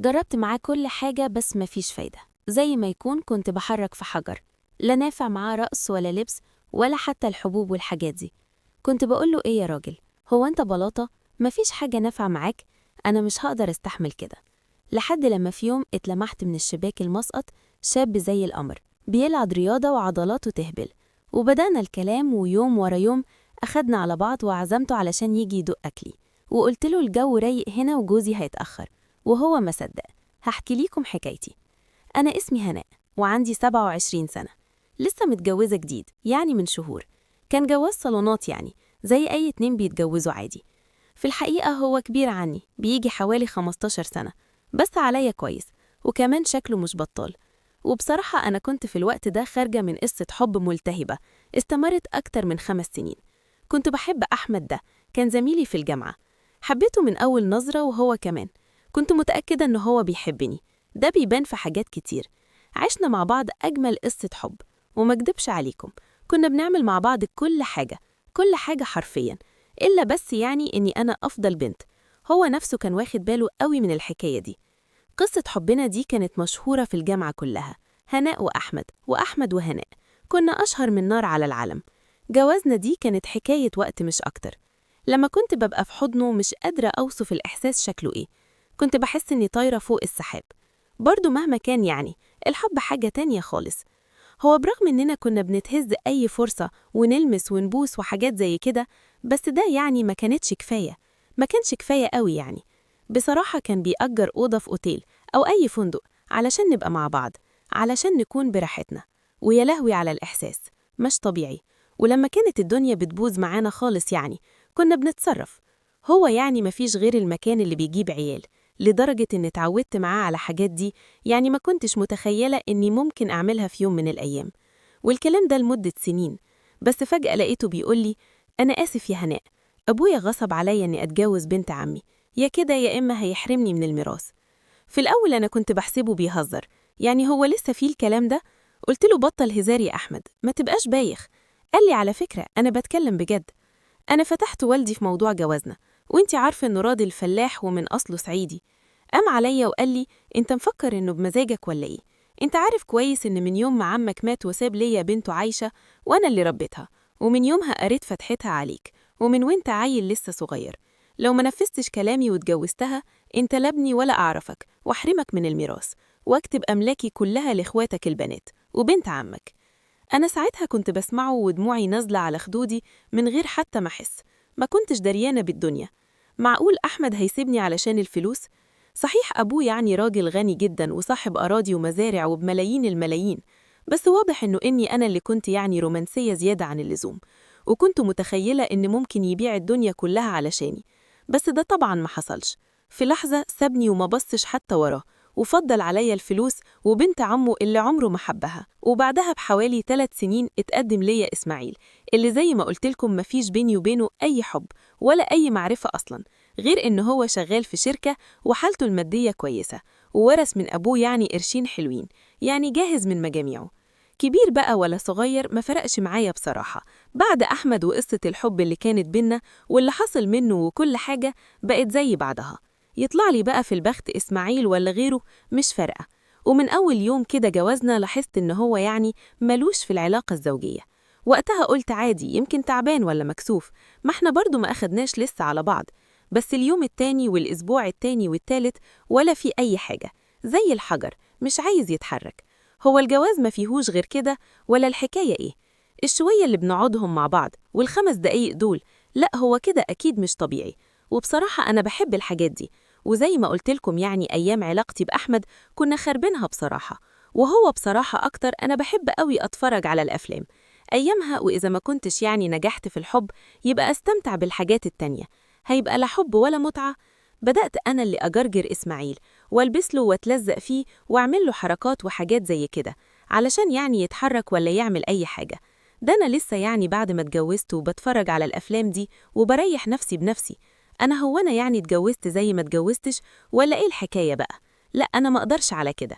جربت معاه كل حاجة بس مفيش فايدة، زي ما يكون كنت بحرك في حجر. لا نافع معاه رقص ولا لبس ولا حتى الحبوب والحاجات دي. كنت بقوله ايه يا راجل، هو انت بلاطة؟ مفيش حاجة نافعة معاك؟ انا مش هقدر استحمل كده. لحد لما في يوم اتلمحت من الشباك المسقط شاب زي القمر بيلعب رياضة وعضلاته تهبل، وبدأنا الكلام، ويوم ورا يوم أخدنا على بعض وعزمته علشان يجي يدوق أكلي. وقلت له الجو رايق هنا وجوزي هيتأخر، وهو ما صدق. هحكي ليكم حكايتي. أنا اسمي هناء وعندي 27 سنة، لسه متجوزة جديد يعني من شهور. كان جواز صالونات يعني، زي أي اتنين بيتجوزوا عادي. في الحقيقة هو كبير عني، بيجي حوالي 15 سنة، بس عليا كويس، وكمان شكله مش بطال. وبصراحة أنا كنت في الوقت ده خارجة من قصة حب ملتهبة استمرت أكتر من 5 سنين. كنت بحب أحمد ده، كان زميلي في الجامعة. حبيته من أول نظرة وهو كمان. كنت متأكدة إنه هو بيحبني، ده بيبان في حاجات كتير. عشنا مع بعض أجمل قصة حب، وما اكدبش عليكم، كنا بنعمل مع بعض كل حاجة، كل حاجة حرفياً، إلا بس يعني إني أنا أفضل بنت. هو نفسه كان واخد باله قوي من الحكاية دي. قصة حبنا دي كانت مشهورة في الجامعة كلها، هناء وأحمد، وأحمد وهناء، كنا أشهر من نار على العلم. جوازنا دي كانت حكاية وقت مش أكتر. لما كنت ببقى في حضنه مش قادرة أوصف الإحساس شكله إيه. كنت بحس إني طايرة فوق السحاب. برضو مهما كان يعني، الحب حاجة تانية خالص. هو برغم إننا كنا بنتهز أي فرصة ونلمس ونبوس وحاجات زي كده، بس ده يعني ما كانتش كفاية. ما كانش كفاية قوي يعني. بصراحة كان بيأجر أوضة في أوتيل أو أي فندق علشان نبقى مع بعض، علشان نكون براحتنا. ويا لهوي على الإحساس، مش طبيعي. ولما كانت الدنيا بتبوظ معانا خالص يعني، كنا بنتصرف. هو يعني مفيش غير المكان اللي بيجيب عيال، لدرجة إن اتعودت معاه على حاجات دي يعني ما كنتش متخيلة إني ممكن أعملها في يوم من الأيام. والكلام ده لمدة سنين. بس فجأة لقيته بيقولي: أنا آسف يا هناء، أبويا غصب عليا إني أتجوز بنت عمي، يا كده يا إما هيحرمني من الميراث. في الأول أنا كنت بحسبه بيهزر، يعني هو لسه فيه الكلام ده؟ قلت له: بطل هزار يا أحمد، ما تبقاش بايخ. قال لي: على فكرة أنا بتكلم بجد. أنا فتحت والدي في موضوع جوازنا، وإنتي عارفة إنه راضي الفلاح ومن أصله صعيدي. قام عليا وقال لي: أنت مفكر إنه بمزاجك ولا إيه؟ أنت عارف كويس إن من يوم ما عمك مات وساب ليا بنته عايشة، وأنا اللي ربيتها، ومن يومها قريت فتحتها عليك، ومن وإنت عيل لسه صغير. لو ما نفذتش كلامي واتجوزتها، أنت لا ابني ولا أعرفك، واحرمك من الميراث، واكتب أملاكي كلها لإخواتك البنات وبنت عمك. أنا ساعتها كنت بسمعه ودموعي نازلة على خدودي من غير حتى ما أحس. ما كنتش دريانة بالدنيا. معقول أحمد هيسيبني علشان الفلوس؟ صحيح أبوه يعني راجل غني جدا وصاحب أراضي ومزارع وبملايين الملايين، بس واضح إني أنا اللي كنت يعني رومانسية زيادة عن اللزوم، وكنت متخيلة إن ممكن يبيع الدنيا كلها علشاني. بس ده طبعا ما حصلش. في لحظة سابني وما بصش حتى وراه، وفضل عليا الفلوس وبنت عمه اللي عمره ما حبها. وبعدها بحوالي 3 سنين اتقدم ليا إسماعيل، اللي زي ما قلتلكم مفيش بيني وبينه أي حب ولا أي معرفة أصلا، غير إن هو شغال في شركة وحالته المادية كويسة، وورث من أبوه يعني قرشين حلوين، يعني جاهز من مجاميعه. كبير بقى ولا صغير ما فرقش معايا بصراحة. بعد أحمد وقصة الحب اللي كانت بينا واللي حصل منه وكل حاجة بقت زي بعضها. يطلع لي بقى في البخت إسماعيل ولا غيره، مش فارقة. ومن أول يوم كده جوازنا لاحظت إن هو يعني ملوش في العلاقة الزوجية. وقتها قلت عادي، يمكن تعبان ولا مكسوف، ما احنا برضو ما أخدناش لسه على بعض. بس اليوم التاني والأسبوع التاني والتالت ولا في أي حاجة، زي الحجر مش عايز يتحرك. هو الجواز ما فيهوش غير كده ولا الحكاية إيه؟ الشوية اللي بنقعدهم مع بعض والخمس دقايق دول، لا هو كده أكيد مش طبيعي. وبصراحة أنا بحب الحاجات دي، وزي ما قلتلكم يعني أيام علاقتي بأحمد كنا خربينها بصراحة. وهو بصراحة أكتر أنا بحب قوي أتفرج على الأفلام أيامها. وإذا ما كنتش يعني نجحت في الحب، يبقى أستمتع بالحاجات التانية. هيبقى لا حب ولا متعة. بدأت أنا اللي أجرجر إسماعيل والبس له واتلزق فيه واعمل له حركات وحاجات زي كده، علشان يعني يتحرك ولا يعمل أي حاجة. ده أنا لسه يعني بعد ما اتجوزت وبتفرج على الأفلام دي وبريح نفسي بنفسي. هو أنا يعني اتجوزت زي ما اتجوزتش ولا إيه الحكاية بقى؟ لا أنا ما أقدرش على كده.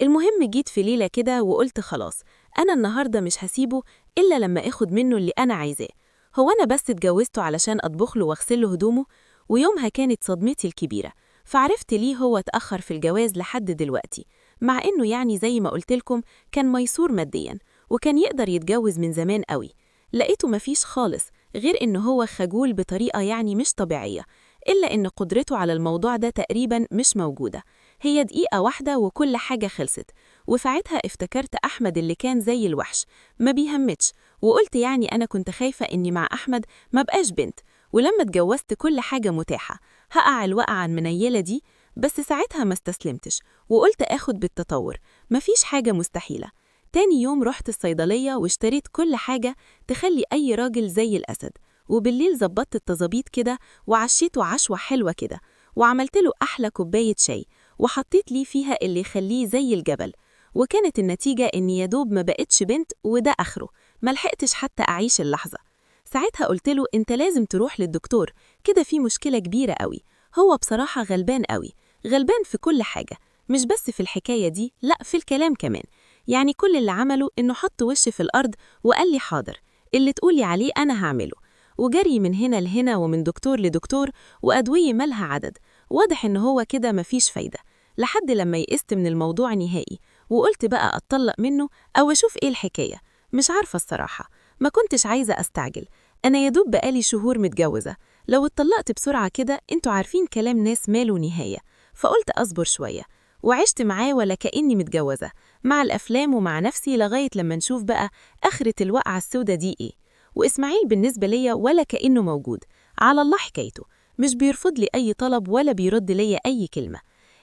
المهم جيت في ليلة كده وقلت خلاص، أنا النهاردة مش هسيبه إلا لما أخد منه اللي أنا عايزاه. هو أنا بس اتجوزته علشان أطبخ له واغسل له هدومه؟ ويومها كانت صدمتي الكبيرة. فعرفت ليه هو اتأخر في الجواز لحد دلوقتي، مع إنه يعني زي ما قلتلكم كان ميسور ماديا وكان يقدر يتجوز من زمان قوي. لقيته مفيش خالص غير إنه هو خجول بطريقة يعني مش طبيعية، إلا إن قدرته على الموضوع ده تقريبا مش موجودة. هي دقيقة واحدة وكل حاجة خلصت. وساعتها افتكرت أحمد اللي كان زي الوحش ما بيهمتش، وقلت يعني أنا كنت خايفة إني مع أحمد ما بقاش بنت، ولما اتجوزت كل حاجة متاحة هقع الوقعة المنيلة دي. بس ساعتها ما استسلمتش وقلت آخد بالتطور، مفيش حاجة مستحيلة. تاني يوم رحت الصيدلية واشتريت كل حاجة تخلي أي راجل زي الأسد، وبالليل زبطت التظابيط كده وعشيته عشوة حلوة كده، وعملت له أحلى كوباية شاي وحطيت لي فيها اللي يخليه زي الجبل. وكانت النتيجة إني يدوب ما بقتش بنت وده آخره، ملحقتش حتى أعيش اللحظة. ساعتها قلت له أنت لازم تروح للدكتور، كده في مشكلة كبيرة قوي. هو بصراحة غلبان قوي، غلبان في كل حاجة، مش بس في الحكاية دي، لأ في الكلام كمان. يعني كل اللي عمله إنه حط وشي في الأرض وقال لي حاضر، اللي تقولي عليه أنا هعمله. وجري من هنا لهنا ومن دكتور لدكتور وأدوية مالها عدد. واضح إن هو كده مفيش فايدة، لحد لما يئست من الموضوع نهائي وقلت بقى أتطلق منه أو أشوف إيه الحكاية. مش عارفة الصراحة، ما كنتش عايزة أستعجل، أنا يدوب بقالي شهور متجوزة، لو اتطلقت بسرعة كده انتوا عارفين كلام ناس ماله نهاية. فقلت أصبر شوية وعشت معاه ولا كأني متجوزة، مع الأفلام ومع نفسي لغاية لما نشوف بقى آخرة الوقعة السودة دي إيه. وإسماعيل بالنسبة ليا ولا كأنه موجود، على الله حكايته، مش بيرفض لي أي طلب ولا بيرد لي أي كلمة.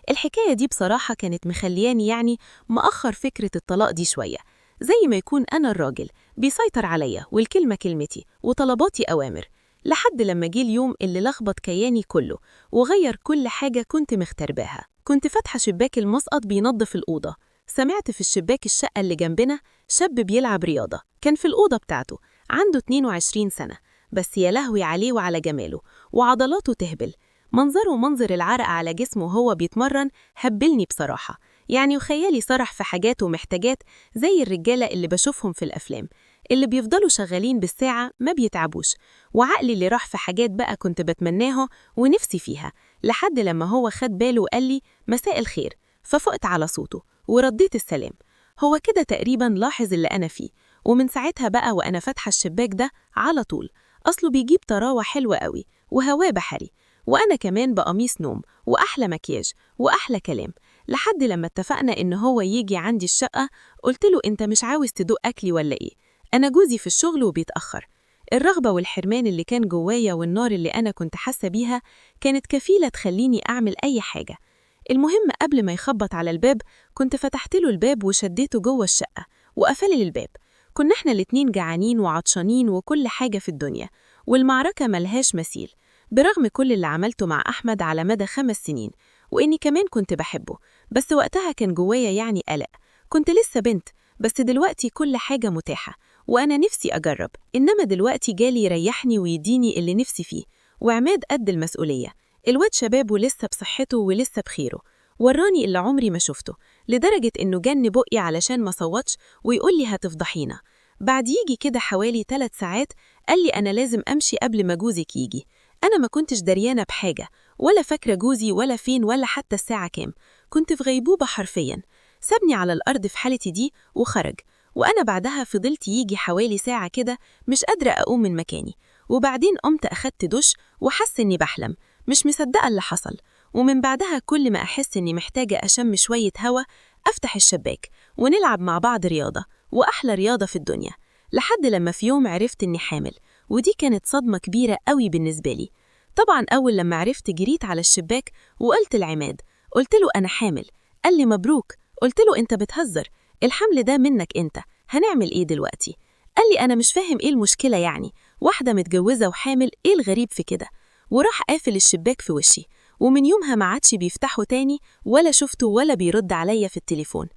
الحكاية دي بصراحة كانت مخلياني يعني مأخر فكرة الطلاق دي شوية، زي ما يكون أنا الراجل بيسيطر عليا والكلمة كلمتي وطلباتي أوامر. لحد لما جه اليوم اللي لخبط كياني كله وغير كل حاجة كنت مخترباها. كنت فاتحة شباك المسقط بينظف الأوضة، سمعت في الشباك الشقة اللي جنبنا شاب بيلعب رياضة، كان في الأوضة بتاعته، عنده 22 سنة، بس يا لهوي عليه وعلى جماله وعضلاته تهبل. منظره منظر العرق على جسمه وهو بيتمرن هبلني بصراحة، يعني وخيالي سرح في حاجات ومحتاجات زي الرجالة اللي بشوفهم في الأفلام، اللي بيفضلوا شغالين بالساعة ما بيتعبوش. وعقلي اللي راح في حاجات بقى كنت بتمناها ونفسي فيها، لحد لما هو خد باله وقال لي مساء الخير، ففقت على صوته ورديت السلام. هو كده تقريبا لاحظ اللي أنا فيه، ومن ساعتها بقى وأنا فاتحة الشباك ده على طول، أصله بيجيب طراوة حلوة قوي وهواه بحري، وأنا كمان بقميص نوم وأحلى مكياج وأحلى كلام. لحد لما اتفقنا إن هو يجي عندي الشقة، قلت له أنت مش عاوز تدوق أكلي ولا إيه؟ أنا جوزي في الشغل وبيتأخر. الرغبة والحرمان اللي كان جوايا والنار اللي أنا كنت حاسة بيها كانت كفيلة تخليني أعمل أي حاجة. المهم قبل ما يخبط على الباب كنت فتحت له الباب وشديته جوه الشقة وقفل الباب. كنا احنا الاتنين جعانين وعطشانين وكل حاجة في الدنيا، والمعركة ملهاش مثيل. برغم كل اللي عملته مع أحمد على مدى 5 سنين، وإني كمان كنت بحبه، بس وقتها كان جوايا يعني قلق. كنت لسه بنت، بس دلوقتي كل حاجة متاحة وأنا نفسي أجرب. إنما دلوقتي جالي يريحني ويديني اللي نفسي فيه، وعماد قد المسؤولية. الواد شباب ولسه بصحته ولسه بخيره، وراني اللي عمري ما شفته، لدرجة إنه جن بقي علشان ما صوتش ويقول لي هتفضحينا. بعد يجي كده حوالي 3 ساعات قال لي أنا لازم أمشي قبل ما جوزك يجي. أنا ما كنتش دريانة بحاجة، ولا فاكرة جوزي ولا فين ولا حتى الساعة كام، كنت في غيبوبة حرفياً. سابني على الأرض في حالتي دي وخرج، وأنا بعدها فضلت يجي حوالي ساعة كده مش قادرة أقوم من مكاني. وبعدين قمت أخدت دش وحس إني بحلم، مش مصدقة اللي حصل. ومن بعدها كل ما أحس إني محتاجة أشم شوية هوا أفتح الشباك ونلعب مع بعض رياضة، وأحلى رياضة في الدنيا. لحد لما في يوم عرفت إني حامل، ودي كانت صدمة كبيرة قوي بالنسبة لي. طبعا أول لما عرفت جريت على الشباك وقلت لعماد، قلت له أنا حامل. قال لي مبروك. قلت له أنت بتهزر، الحمل ده منك أنت، هنعمل إيه دلوقتي؟ قال لي أنا مش فاهم إيه المشكلة يعني، واحدة متجوزة وحامل، إيه الغريب في كده؟ وراح قافل الشباك في وشي، ومن يومها ما عادش بيفتحه تاني ولا شفته ولا بيرد عليا في التليفون.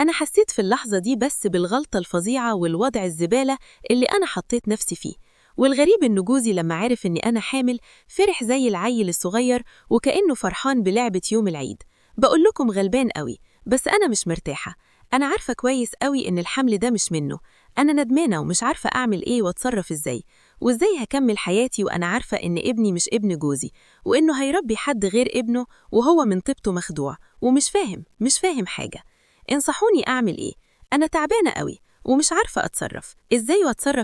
أنا حسيت في اللحظة دي بس بالغلطة الفظيعة والوضع الزبالة اللي أنا حطيت نفسي فيه. والغريب إن جوزي لما عرف إني أنا حامل فرح زي العيل الصغير وكأنه فرحان بلعبة يوم العيد. بقول لكم غلبان قوي، بس أنا مش مرتاحة. أنا عارفة كويس قوي إن الحمل ده مش منه، أنا ندمانة ومش عارفة أعمل إيه وأتصرف إزاي. وإزاي هكمل حياتي وأنا عارفة إن ابني مش ابن جوزي، وإنه هيربي حد غير ابنه وهو من طيبته مخدوع ومش فاهم حاجة. انصحوني أعمل إيه؟ أنا تعبانة قوي ومش عارفة أتصرف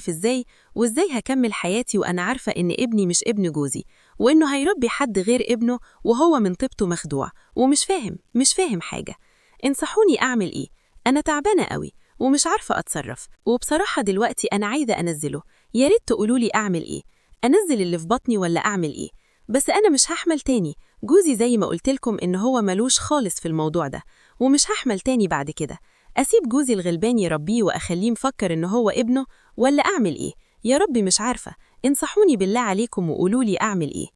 إزاي، وإزاي هكمل حياتي وأنا عارفة إن ابني مش ابن جوزي، وإنه هيربي حد غير ابنه وهو من طيبته مخدوع ومش فاهم حاجة. انصحوني أعمل إيه؟ أنا تعبانة قوي ومش عارفة أتصرف، وبصراحة دلوقتي أنا عايزة أنزله. يا ريت تقولولي أعمل إيه؟ أنزل اللي في بطني ولا أعمل إيه؟ بس أنا مش هحمل تاني. جوزي زي ما قلتلكم إن هو ملوش خالص في الموضوع ده، ومش هحمل تاني بعد كده. أسيب جوزي الغلبان يربيه وأخليه مفكر إن هو ابنه، ولا أعمل إيه؟ يا ربي مش عارفة. انصحوني بالله عليكم وقولولي أعمل إيه؟